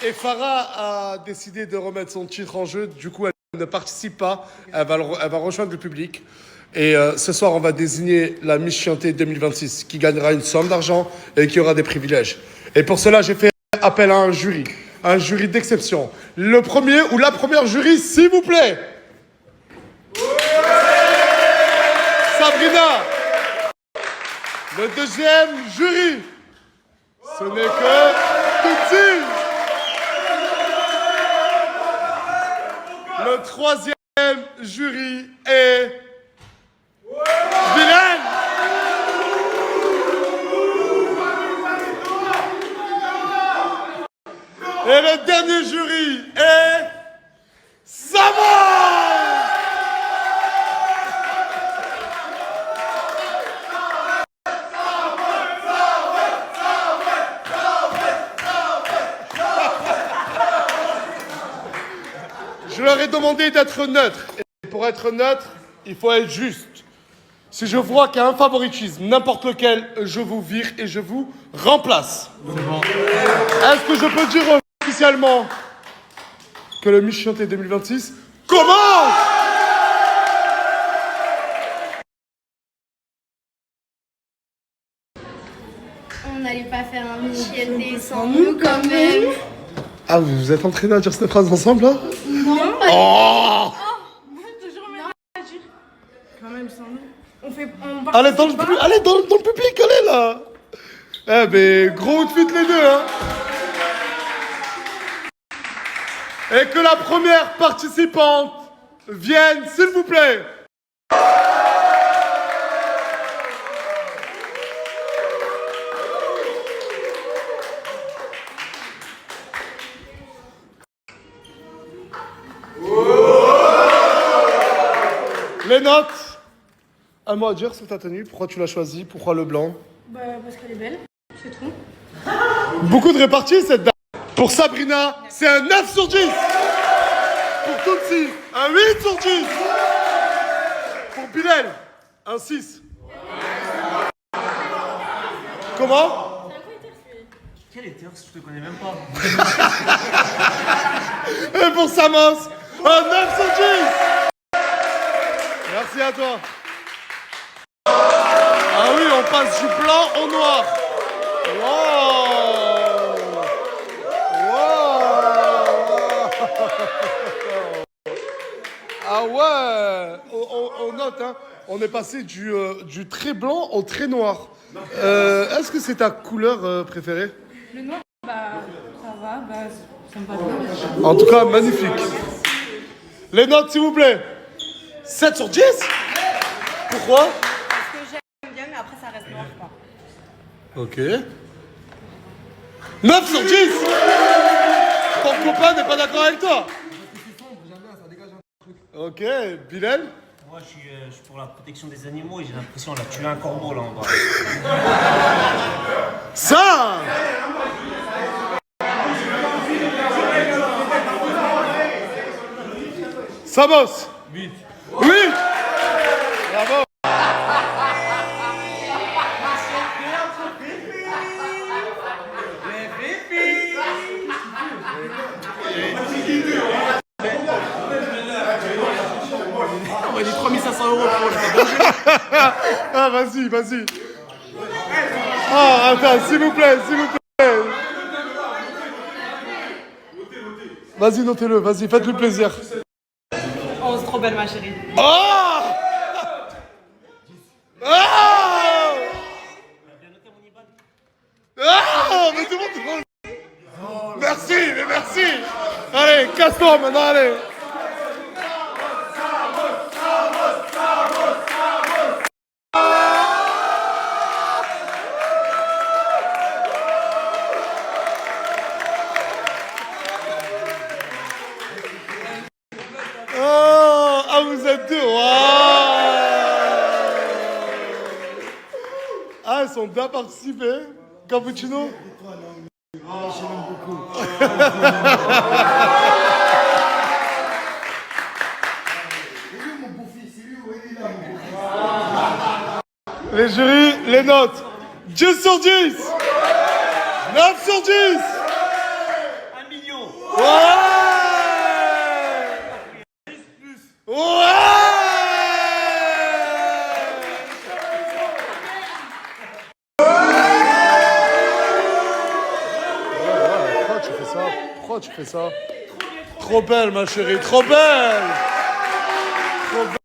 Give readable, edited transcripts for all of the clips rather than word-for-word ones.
Et Farah a décidé de remettre son titre en jeu. Du coup, elle ne participe pas. Elle va rejoindre le public. Et ce soir, on va désigner la Miss Chianté 2026 qui gagnera une somme d'argent et qui aura des privilèges. Et pour cela, j'ai fait appel à un jury d'exception. Le premier ou la première jury, s'il vous plaît. Sabrina. Le deuxième jury. Ce n'est que Tutsi. Le troisième jury est Bilal. Et le dernier jury est Sama. Je leur ai demandé d'être neutre. Et pour être neutre, il faut être juste. Si je vois qu'il y a un favoritisme, n'importe lequel, je vous vire et je vous remplace. C'est bon. Est-ce que je peux dire officiellement que le Miss Chianté 2026 commence? On n'allait pas faire un Miss Chianté sans nous quand même. Ah, vous vous êtes entraînés à dire cette phrase ensemble, là? Non. Oh! Quand même, sans nous. Allez, dans le public, allez, là! Eh ben, gros outfit les deux, hein! Et que la première participante vienne, s'il vous plaît! Les notes! Un mot à dire sur ta tenue, pourquoi tu l'as choisie, pourquoi le blanc? Bah, parce qu'elle est belle, c'est tout. Beaucoup de réparties cette dame. Pour Sabrina, c'est un 9 sur 10. Pour Tutsi, un 8 sur 10. Pour Bilal, un 6. Comment? Quel hétéro, je te connais même pas. Et pour Samos, un 9 sur 10. Merci à toi. Ah oui, on passe du blanc au noir. Wow. Ah ouais. On note, hein. On est passé du très blanc au très noir. Est-ce que c'est ta couleur préférée? Le noir, bah, ça va, bah, ça me va bien. En tout cas, magnifique. Les notes, s'il vous plaît. 7 sur 10. Pourquoi? Parce que j'aime bien, mais après, ça reste noir, quoi. Ok. 9 sur 10. Ton copain n'est pas d'accord avec toi. Ok, Bilal. Moi, je suis pour la protection des animaux et j'ai l'impression de tuer un corbeau là en bas. Ça. Samos. 8. Oui. Bravo. On dit 3500 € pour le Ah, vas-y. Ah, attends, s'il vous plaît. Vas-y, notez-le, vas-y, faites-lui plaisir. Oh, c'est trop belle, ma chérie. Oh! Oh! Oh! Mais tout le monde... Merci. Allez, casse-toi maintenant, allez. Oh! Ah, vous êtes deux. Wow! Ah, ils sont bien participés. Cappuccino? Les jurys, les notes. 10 sur 10. 9 sur 10. 1 million. Pourquoi tu fais ça? Pourquoi tu fais ça? Trop belle, ma chérie, trop belle! Trop belle.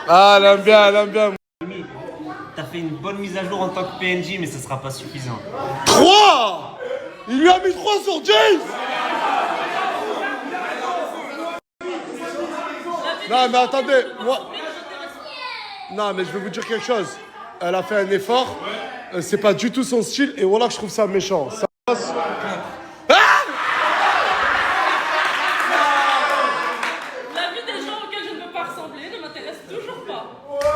Ah, elle aime bien, elle aime bien. T'as fait une bonne mise à jour en tant que PNJ, mais ce sera pas suffisant. 3! Il lui a mis 3 sur 10! Non, mais attendez, moi. Non, mais je vais vous dire quelque chose. Elle a fait un effort. C'est pas du tout son style. Et voilà que je trouve ça méchant. Ça passe. La vie des gens auxquels je ne peux pas ressembler ne m'intéresse toujours pas.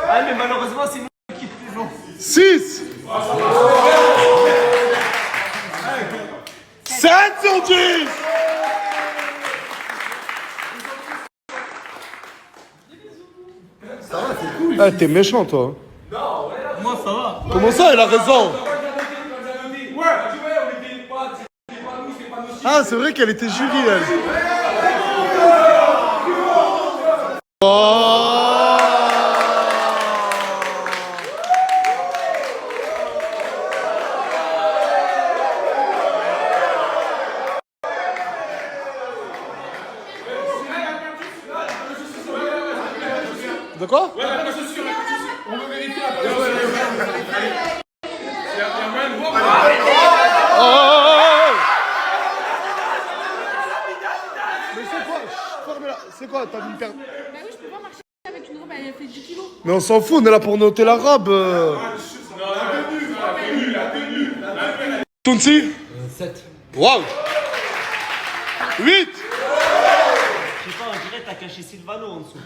Ah, mais malheureusement, c'est nous qui toujours. 6! 7 sur 10! Ça va, c'est cool. Ah, t'es méchant, toi. Non, moi ça va. Comment ça, il a raison? Ah, c'est vrai qu'elle était jury, elle. Oh! De quoi? Mais c'est quoi? Fermez-la. C'est quoi? T'as vu me perdre? Bah oui, je peux pas marcher avec une robe, elle fait 10 kilos. Mais on s'en fout, on est là pour noter la robe. Tunsi? 7. Waouh! 8! Je sais pas, on dirait t'as caché Silvano en dessous.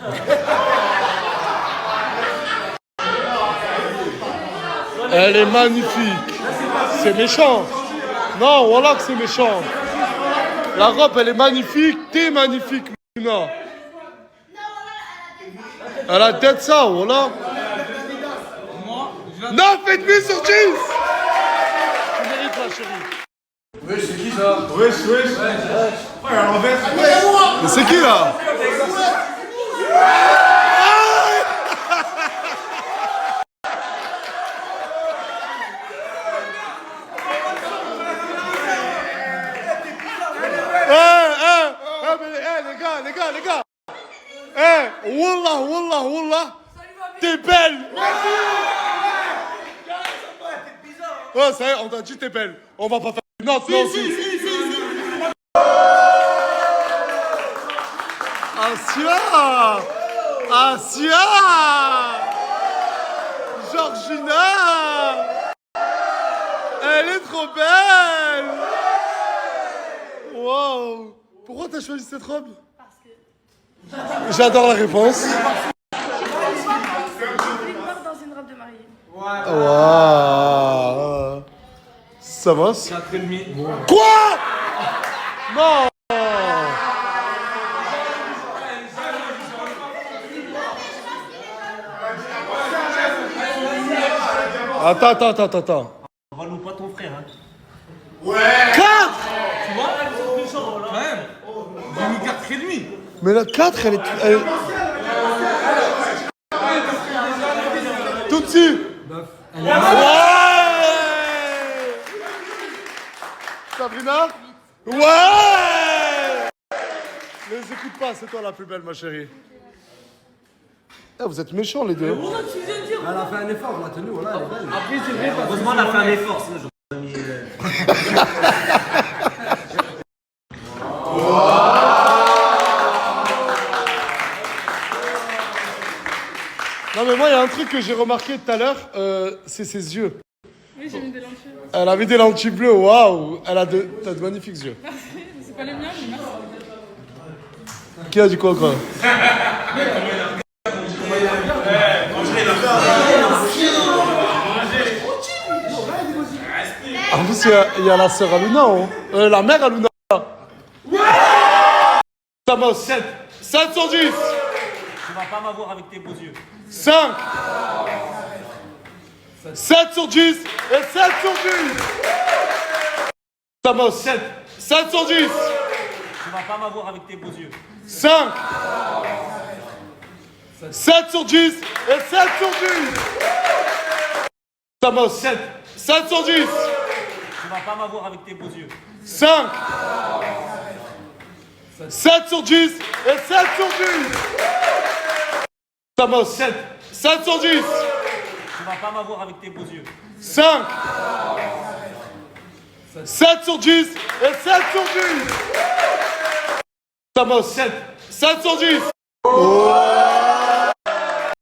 Elle est magnifique. C'est méchant. Non, voilà que c'est méchant. La robe, elle est magnifique. T'es magnifique, Luna. Elle a tête ça, voilà. 9,5 sur 10. Tu mérites, ma chérie. Wesh, c'est qui ça? Wesh. Oh, il y a l'envers. Mais c'est qui, là? Les gars. Wallah. T'es belle. Ouais, ça y est, on t'a dit t'es belle. On va pas faire une note, non, si. Asia. Georgina. Elle est trop belle. Wow. Pourquoi t'as choisi cette robe? Parce que J'adore la réponse. je voulais voir dans une robe de mariée. Waouh. Ça va? 4,5. Quoi? Non. Attends. Envoie-nous pas ton frère, hein. 4. Tu vois? Quand même. J'ai mis 4,5. Mais la 4, elle est... Tout dessus. Ouais. Sabrina? Ouais. Les écoute pas, c'est toi la plus belle, ma chérie. Vous êtes méchants, les deux. Elle a fait un effort, je la tenue, voilà, elle est belle. Après, c'est vrai parce Heureusement, on a fait un effort, sinon j'aurais mis. Non, mais moi, il y a un truc que j'ai remarqué tout à l'heure, c'est ses yeux. Oui, j'ai mis des lentilles. Elle a mis des lentilles bleues, waouh. T'as de magnifiques yeux. C'est pas les miens, mais merci. Qui a dit quoi? En plus, il y a la sœur Aluna, hein. La mère Aluna. Samos, 7 sur 10. Tu vas pas m'avoir avec tes beaux yeux. 5. 7 sur 10 et 7 sur 10. Samos. 7. 7 sur 10. Tu vas pas m'avoir avec tes beaux yeux. 5. 7 sur 10 et 7 sur 10. Samos. 7. 7 sur 10. Tu vas pas m'avoir avec tes beaux yeux. 5. 7 sur 10 et 7 sur 10. Samos. 7. 7 sur 10. Tu vas pas m'avoir avec tes beaux yeux. 5. 7 sur 10 et 7 sur 10. Samos. 7. 7 sur 10.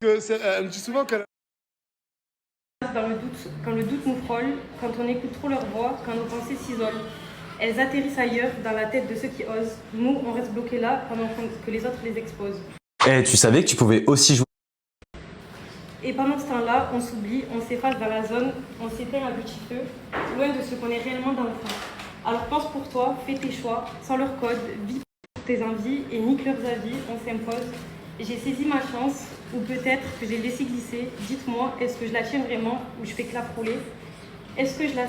Elle me dit souvent qu'elle... Dans le doute, quand le doute nous frôle, quand on écoute trop leur voix, quand nos pensées s'isolent. Elles atterrissent ailleurs, dans la tête de ceux qui osent. Nous, on reste bloqués là pendant que les autres les exposent. Et tu savais que tu pouvais aussi jouer. Et pendant ce temps-là, on s'oublie, on s'efface dans la zone, on s'éteint à petit feu, loin de ce qu'on est réellement dans le fond. Alors pense pour toi, fais tes choix, sans leur code, vis pour tes envies et nique leurs avis, on s'impose. J'ai saisi ma chance, ou peut-être que j'ai laissé glisser. Dites-moi, est-ce que je la tiens vraiment ou je fais que la frôler? Est-ce que je la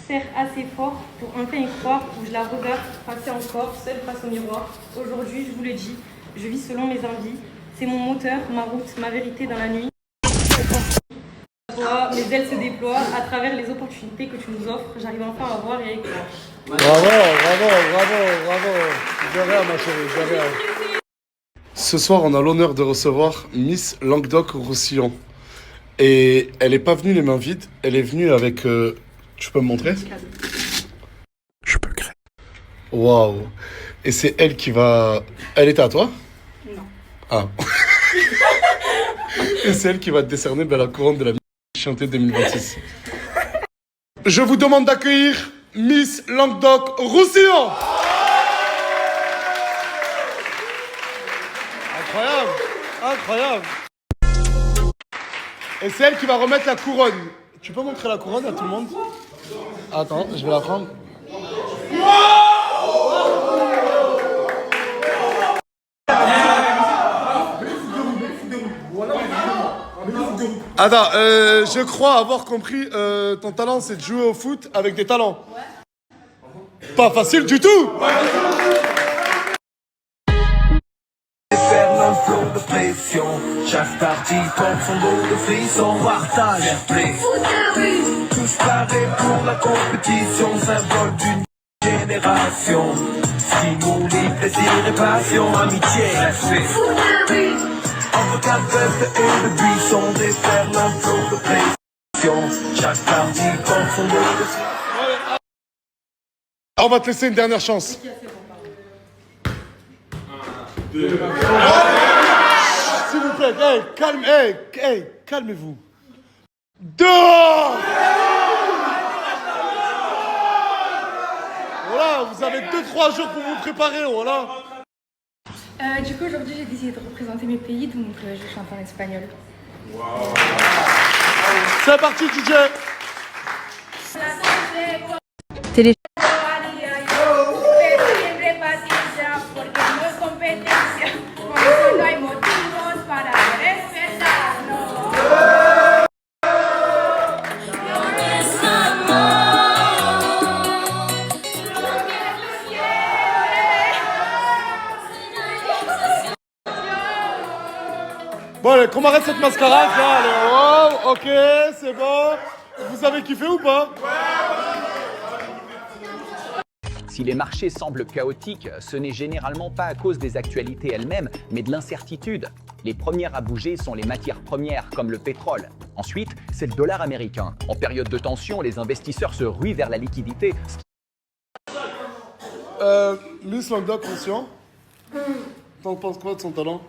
serre assez fort pour enfin y croire ou je la regarde passer encore, seule face au miroir? Aujourd'hui, je vous le dis, je vis selon mes envies. C'est mon moteur, ma route, ma vérité dans la nuit. Mes ailes se déploient à travers les opportunités que tu nous offres. J'arrive enfin à voir et à y croire. Bravo. Je rien, ma chérie, je rien. Ce soir, on a l'honneur de recevoir Miss Languedoc-Roussillon. Et elle n'est pas venue les mains vides, elle est venue avec... Tu peux me montrer? Je peux le créer. Waouh. Et c'est elle qui va... Elle était à toi? Non. Ah. Et c'est elle qui va te décerner la couronne de la Miss Chianté 2026. Je vous demande d'accueillir Miss Languedoc-Roussillon. Incroyable. Et c'est elle qui va remettre la couronne. Tu peux montrer la couronne à tout le monde? Attends, je vais la prendre. Attends, je crois avoir compris, ton talent c'est de jouer au foot avec des talents. Pas facile du tout. De pression, chaque partie porte son lot de frissons, partage, play. Tous parés pour la compétition, symbole d'une génération. Stimuli, plaisir et passion, amitié, respect. Entre calvette et le buisson, déferle un flot de pression. Chaque partie porte son lot de frissons. On va te laisser une dernière chance. S'il vous plaît, calmez-vous. Dehors! Voilà, vous avez 2-3 jours pour vous préparer, voilà. Du coup, aujourd'hui, j'ai décidé de représenter mes pays, donc je chante en espagnol. Wow. C'est parti, DJ. Télé. Bon, allez, qu'on arrête cette mascarade, là, allez, oh, ok, c'est bon. Vous avez kiffé ou pas? Si les marchés semblent chaotiques, ce n'est généralement pas à cause des actualités elles-mêmes, mais de l'incertitude. Les premières à bouger sont les matières premières, comme le pétrole. Ensuite, c'est le dollar américain. En période de tension, les investisseurs se ruent vers la liquidité. Miss Languedoc-Roussillon, t'en penses quoi de son talent?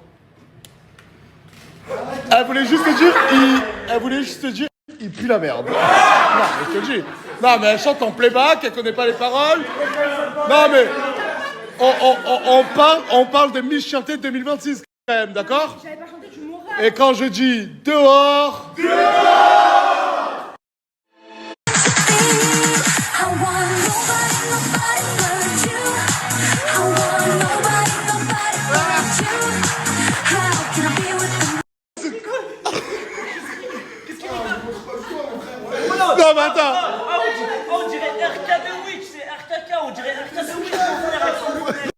Elle voulait juste te dire, il pue la merde. Non, mais je te dis. Non, mais elle chante en playback, elle connaît pas les paroles. Non, mais on parle de Miss Chianté 2026 quand même, d'accord? Et quand je dis dehors, Non, mais attends. On dirait RK de Witch, c'est RKK. on dirait rien de wesh, mon frère, avec son modèle.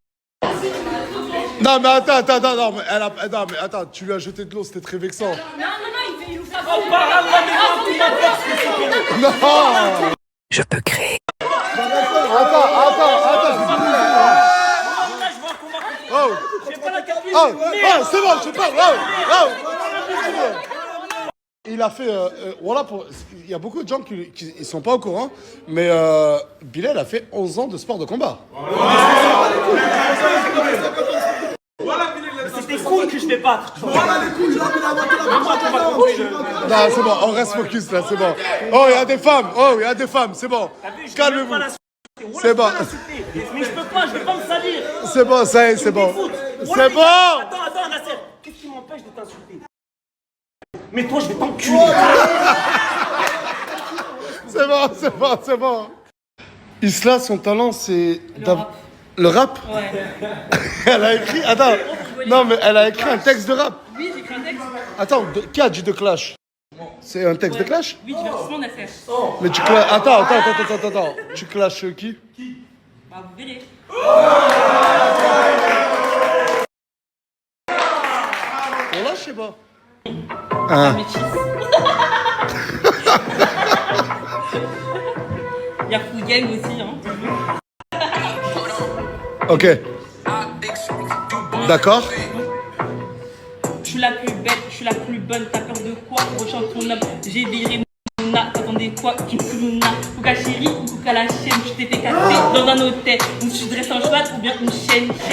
Non, mais attends, non, mais non, mais attends, tu lui as jeté de l'eau, c'était très vexant. Non, il ouvre sa Oh, parle-moi, mais moi, tout m'importe ce que c'est. Non! Je peux créer. Attends, Oh, j'ai pas la carte. c'est bon, je parle. Il a fait, voilà, il y a beaucoup de gens qui ils sont pas au courant, mais Bilal a fait 11 ans de sport de combat. C'était cool que je vais battre. Voilà les couilles, là, mais la Non, c'est bon, on reste focus là, c'est bon. Oh, il y a des femmes, c'est bon. Calmez-vous. C'est bon. Mais je peux pas, je vais pas me salir. C'est bon, ça y est, c'est bon. C'est bon. Attends, Nasser. Qu'est-ce qui m'empêche de t'insulter? Mais toi, je vais t'enculer. C'est bon. Isla, son talent, c'est... Le rap. Ouais. Elle a écrit... Attends. Non, mais elle a écrit un texte de rap. Oui, j'ai écrit un texte. Attends, qui a dit de Clash? C'est un texte de Clash? Oui, divertissement Nasser. Mais tu clashes... Attends. Tu clashes qui? Bah, vous verrez. On lâche, je sais pas. La métisse. Il y a Full Gang aussi, hein. Ok. D'accord. Je suis la plus belle, je suis la plus bonne, t'as peur de quoi? Rechante ton homme, j'ai viré mon attendez quoi? Kimkuluna, Kuka chérie ou Kuka la chaîne, tu t'es fait casser dans un hôtel, ou tu dresses un cheval ou bien une chaîne. Dans du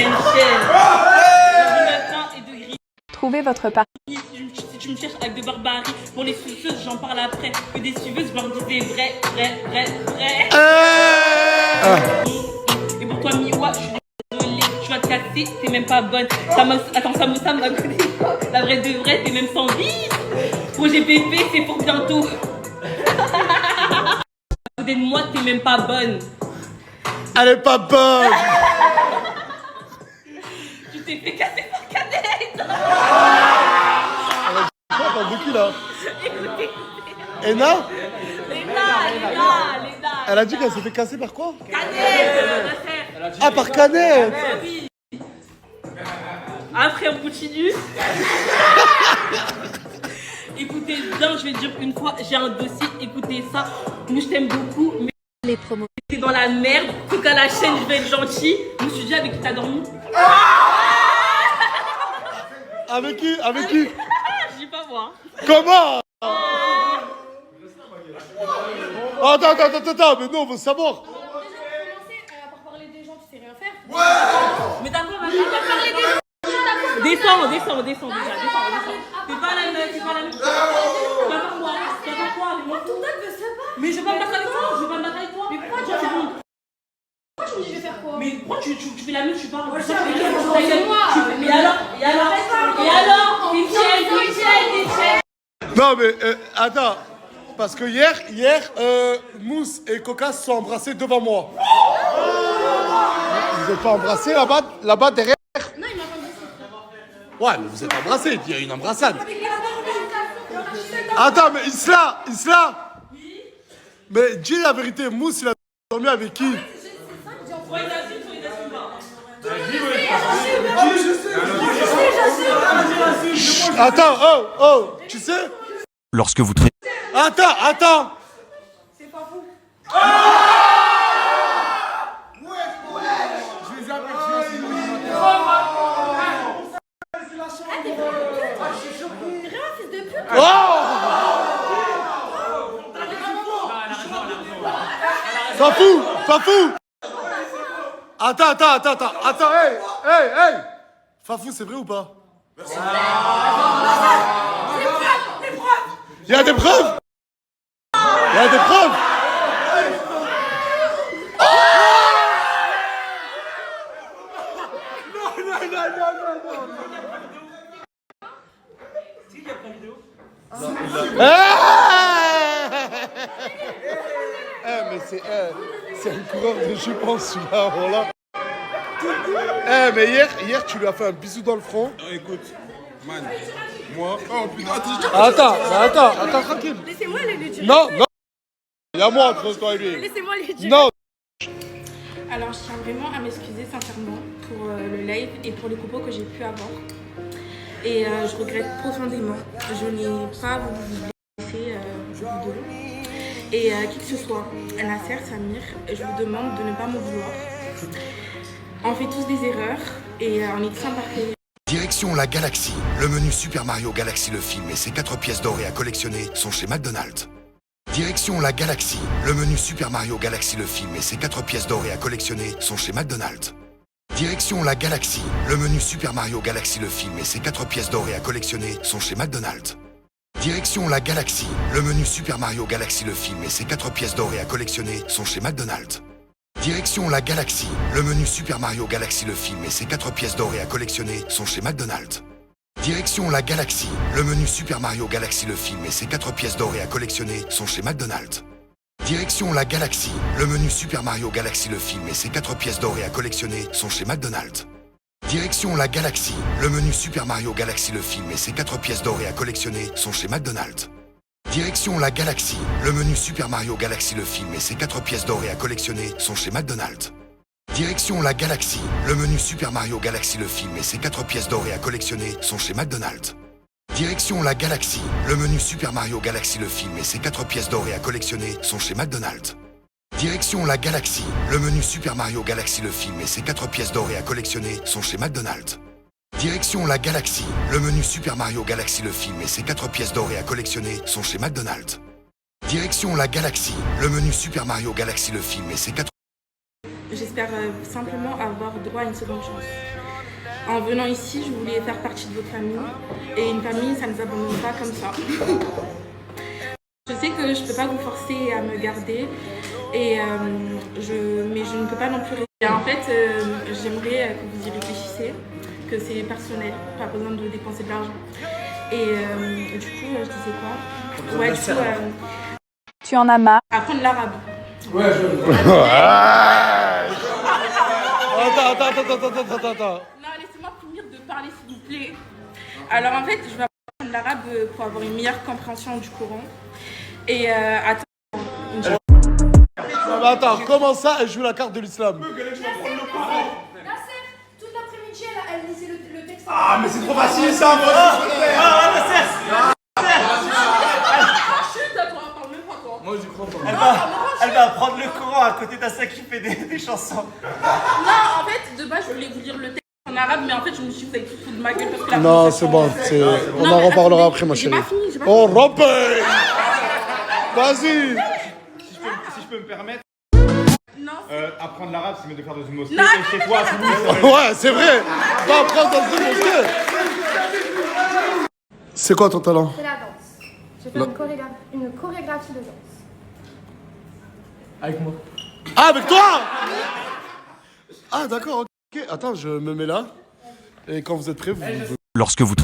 matin et de gris. Trouvez votre partie. Si tu me cherches avec de barbarie, pour les suceuses, j'en parle après. Que des suiveuses, je leur disais vrai. Et pour toi, Miwa, je suis désolée, tu vas te casser, t'es même pas bonne. Attends, Samosa m'a connu. La vraie de vraie, t'es même sans vie. Projet bébé, c'est pour bientôt. À côté de moi, t'es même pas bonne. Elle est pas bonne. Tu t'es fait casser par Canette. Quoi, parle de qui là? Écoutez. Ena? Léna. Elle a dit qu'elle s'est fait casser par quoi? Canette. Ah, par Canette. Oui. Après, on continue. Écoutez bien, je vais dire une fois, j'ai un dossier, écoutez ça. Moi, je t'aime beaucoup, mais Les promos. t'es dans la merde. Faut qu'à la chaîne, je vais être gentil. Je me suis dit avec qui t'as dormi. Avec qui? Je dis pas moi. Comment? Attends, mais non, on veut savoir. Par parler des gens, tu sais rien faire. Mais d'accord, on va parler des gens. Descends déjà, descends. T'es pas la même, Tu vas pas moi. Mais je vais pas me battre avec toi, Mais pourquoi tu me dis je vais faire quoi? Mais pourquoi tu fais la même, tu parles? Et alors T'es tiède. Non, mais attends. Parce que hier, Mousse et Coca se sont embrassés devant moi. Vous n'êtes pas embrassés là-bas derrière? Non, il m'a pas dit. Ouais, mais vous êtes embrassés, il y a une embrassade. Attends, mais Isla. Mais dis la vérité, Mousse, il a dormi avec qui? Attends, oh, tu sais? Lorsque vous traitez... Attends. C'est pas fou. Fafou. Attends, hey. Fafou, c'est vrai ou pas? Il y a des preuves. C'est qui a pris la vidéo? Mais c'est un coureur de jupons celui-là, voilà. Mais hier, tu lui as fait un bisou dans le front. Écoute, man, moi... Oh putain, Attends, tranquille. Laissez-moi aller lui dire. Non. Il y a moi entre toi et lui. Laissez-moi lui dire. Non. Alors, je tiens vraiment à m'excuser sincèrement pour le live et pour les propos que j'ai pu avoir. Et je regrette profondément. Je n'ai pas voulu vous blesser vous deux. Et qui que ce soit, Nasser, Samir, je vous demande de ne pas me vouloir. On fait tous des erreurs et on est tous imparfaits. Direction la Galaxie. Le menu Super Mario Galaxy le film et ses 4 pièces dorées à collectionner sont chez McDonald's. Direction la Galaxie. Le menu Super Mario Galaxy le film et ses 4 pièces dorées à collectionner sont chez McDonald's. Direction la Galaxie. Le menu Super Mario Galaxy le film et ses 4 pièces dorées à collectionner sont chez McDonald's. Direction la Galaxie. Le menu Super Mario Galaxy le film et ses 4 pièces dorées à collectionner sont chez McDonald's. Direction la Galaxie. Le menu Super Mario Galaxy le film et ses 4 pièces dorées à collectionner sont chez McDonald's. Direction la Galaxie. Le menu Super Mario Galaxy le film et ses 4 pièces dorées à collectionner sont chez McDonald's. Direction la Galaxie. Le menu Super Mario Galaxy le film et ses 4 pièces dorées à collectionner sont chez McDonald's. Direction la Galaxie. Le menu Super Mario Galaxy le film et ses 4 pièces dorées à collectionner sont chez McDonald's. Direction la Galaxie. Le menu Super Mario Galaxy le film et ses 4 pièces dorées à collectionner sont chez McDonald's. Direction la Galaxie. Le menu Super Mario Galaxy le film et ses 4 pièces dorées à collectionner sont chez McDonald's. Direction la Galaxie. Le menu Super Mario Galaxy le film et ses 4 pièces dorées à collectionner sont chez McDonald's. Direction la Galaxie. Le menu Super Mario Galaxy le film et ses 4 pièces dorées à collectionner sont chez McDonald's. Direction la Galaxie. Le menu Super Mario Galaxy le film et ses 4 pièces dorées à collectionner sont chez McDonald's. Direction la Galaxie. Le menu Super Mario Galaxy le film et ses 4... J'espère simplement avoir droit à une seconde chance. En venant ici, je voulais faire partie de votre famille. Et une famille, ça ne s'abandonne pas comme ça. Je sais que je ne peux pas vous forcer à me garder. Mais je ne peux pas non plus rester. En fait, j'aimerais que vous y réfléchissiez. Que c'est personnel, pas besoin de dépenser de l'argent. Et du coup, je disais quoi? Ouais, du coup, Tu en as marre? apprendre l'arabe. Ouais, Attends. Non, laissez-moi finir de parler, s'il vous plaît. Alors, en fait, je vais apprendre l'arabe pour avoir une meilleure compréhension du Coran. Et attends. Attends, comment ça, elle joue la carte de l'islam? Toute l'après-midi, elle lisait le texte. Ah, mais c'est trop facile ça, moi. Moi j'y crois pas. Elle va prendre le courant à côté d'Assa qui fait des chansons. Non, en fait, de base, je voulais vous lire le texte en arabe, mais en fait, je me suis dit, vous allez tout foutre de ma gueule parce que la Non, c'est bon, on en reparlera après, ma chérie. Oh, Robin! Vas-y! Si je peux me permettre, Non. apprendre l'arabe, c'est mieux de faire dans une mosquée. Non, Et chez toi, à Toulouse, Ouais, c'est vrai! Va apprendre dans une mosquée! C'est quoi ton talent? C'est la danse. Je fais une chorégraphie de danse. Avec moi. Ah, avec toi? Ah, d'accord, ok. Attends, je me mets là. Et quand vous êtes prêts, vous... Lorsque vous...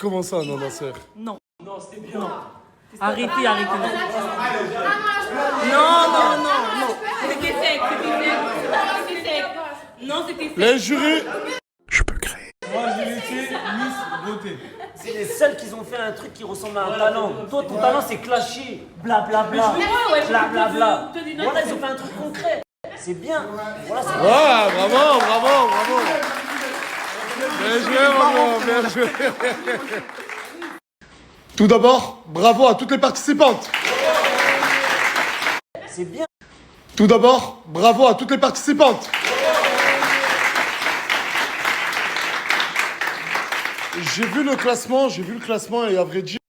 Comment ça, non, Nasser? Non. Non, c'était bien. Arrêtez. Non. C'était sec. Non, c'était sec. Les jurés! Moi j'ai été Miss Beauté. C'est les seuls qui ont fait un truc qui ressemble à un talent. Toi, ton talent, c'est clasher. Blablabla. Blablabla. Voilà, ils ont fait un truc concret. C'est bien. Voilà, c'est bien. Ouais, bravo! Bien joué, maman, bien joué! Tout d'abord, bravo à toutes les participantes! C'est bien. Tout d'abord, bravo à toutes les participantes! J'ai vu le classement et à vrai dire,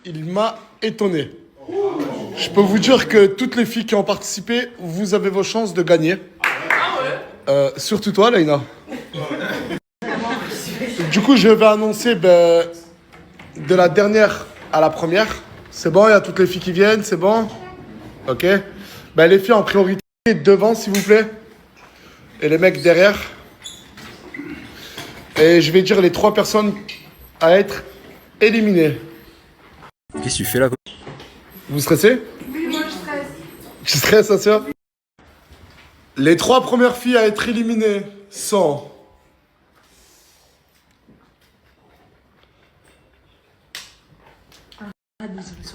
il m'a étonné. Je peux vous dire que toutes les filles qui ont participé, vous avez vos chances de gagner. Surtout toi, Leïna. Du coup, je vais annoncer de la dernière à la première. C'est bon, il y a toutes les filles qui viennent, c'est bon? Ok. Ben, les filles en priorité devant, s'il vous plaît. Et les mecs derrière. Et je vais dire les 3 personnes à être éliminées. Qu'est-ce que tu fais là? Vous stressez? Oui, moi je stresse. Tu stresses, ça sœur? Les 3 premières filles à être éliminées sont...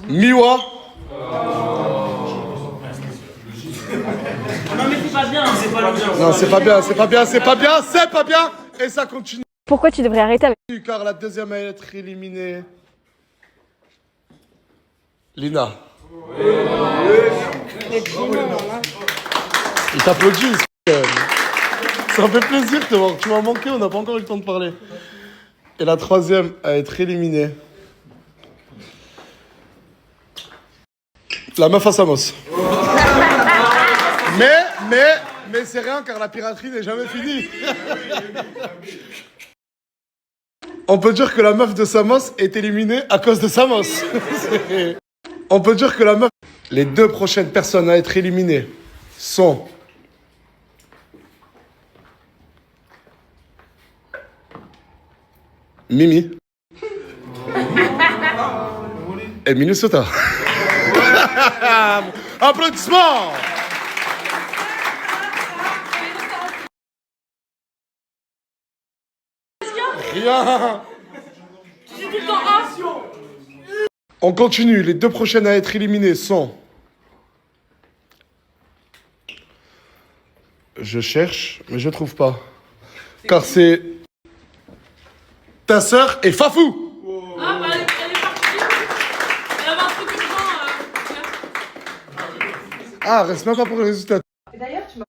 Miwa. Non mais c'est pas bien, c'est pas bien. Non, c'est pas bien, c'est pas bien, c'est pas bien, c'est pas bien. Et ça continue. Pourquoi tu devrais arrêter avec... Car la deuxième à être éliminée... Lina. Il t'applaudit. Ça me fait plaisir de te voir. Tu m'as manqué, on n'a pas encore eu le temps de parler. Et la troisième à être éliminée... La meuf à Samos. Mais c'est rien car la piraterie n'est jamais finie. On peut dire que la meuf de Samos est éliminée à cause de Samos. On peut dire que la meuf... Les 2 prochaines personnes à être éliminées sont... Mimi. Et Minnesota. Applaudissements! Rien. On continue. Les 2 prochaines à être éliminées sont... Je cherche, mais je trouve pas. Car c'est... Ta sœur et Fafou. Ah bah elle est partie. Elle avait un truc urgent. Ah, reste même pas pour le résultat.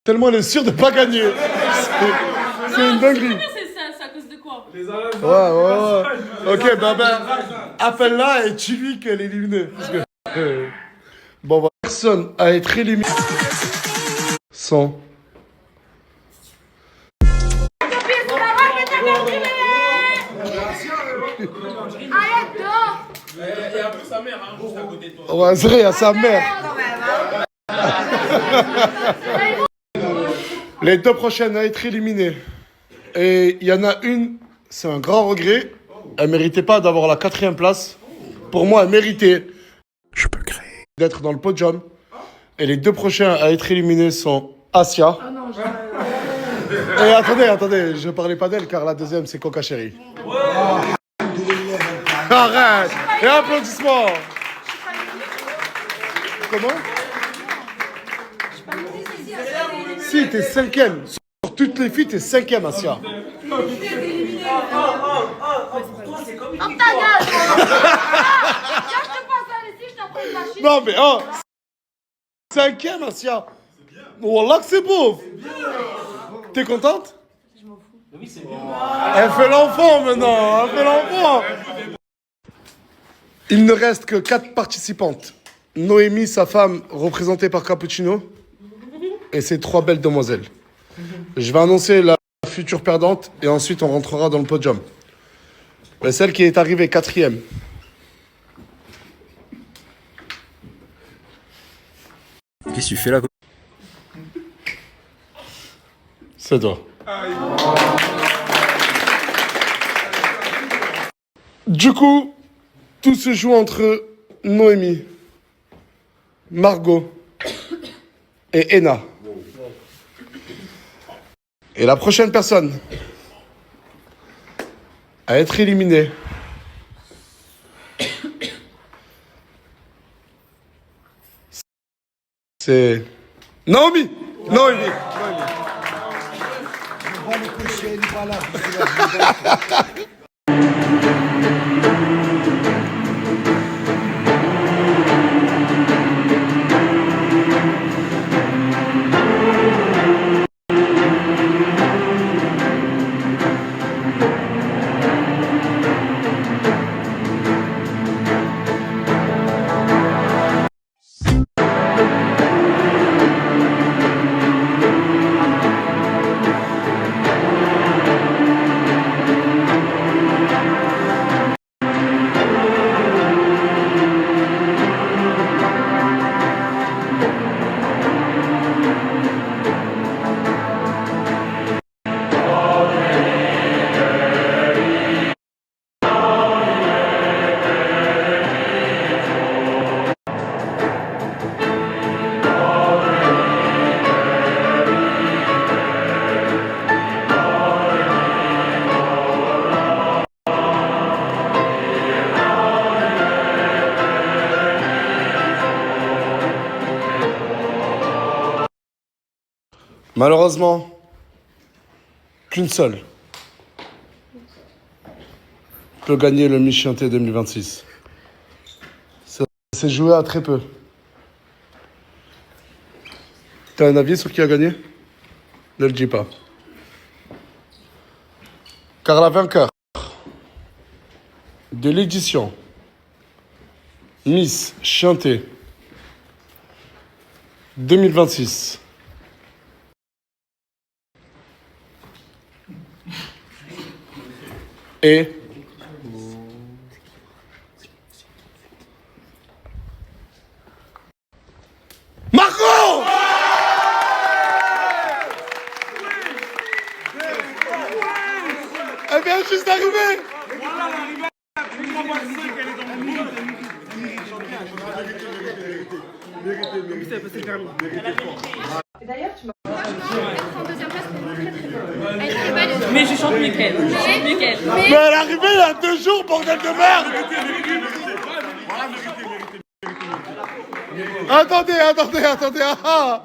Tellement elle est sûre de pas gagner. C'est une dinguerie. C'est à cause de quoi? Ouais. Ok, ben, appelle-la et dis-lui qu'elle est éliminée. Parce que... Bon, personne à être éliminée sont... Arrête dehors. Il y a un peu sa mère, hein, juste à côté de toi. Ouais, c'est vrai, il y a sa mère. Les 2 prochaines à être éliminées. Et il y en a une, c'est un grand regret. Elle méritait pas d'avoir la 4e place. Pour moi, elle méritait. Je peux créer. D'être dans le podium. Et les 2 prochains à être éliminés sont Asia. Et attendez, je parlais pas d'elle car la deuxième c'est Coca Chéri. Arrête. Et applaudissements. Comment? Si, t'es 5e. Sur toutes les filles, t'es 5e, Asia. Pour toi c'est comme une Oh ta victoire. gueule. Viens, je te passe la lessive, je t'apprends une machine. Non, mais 5e, Asia. Wallah que c'est beau. T'es contente? Oui c'est bien. Elle fait l'enfant maintenant. Elle fait l'enfant. Il ne reste que 4 participantes. Noémie, sa femme, représentée par Cappuccino, et ses 3 belles demoiselles. Je vais annoncer la future perdante et ensuite on rentrera dans le podium. Mais celle qui est arrivée 4e. Qu'est-ce que tu fais là? C'est toi. Du coup, tout se joue entre Noémie, Margot et Ena. Et la prochaine personne à être éliminée, c'est Naomi. Noémie. Malheureusement, qu'une seule peut gagner le Miss Chianté 2026. Ça s'est joué à très peu. T'as un avis sur qui a gagné? Ne le dis pas. Car la vainqueur de l'édition Miss Chianté 2026 est Marco! Elle vient juste d'arriver! D'ailleurs, tu m'as en deuxième place pour une très très bonne. Elle est très belle. Mais je chante mieux qu'elle. Je chante mieux qu'elle. Mais elle est arrivée il y a 2 jours, bordel de merde! Attendez. Ah.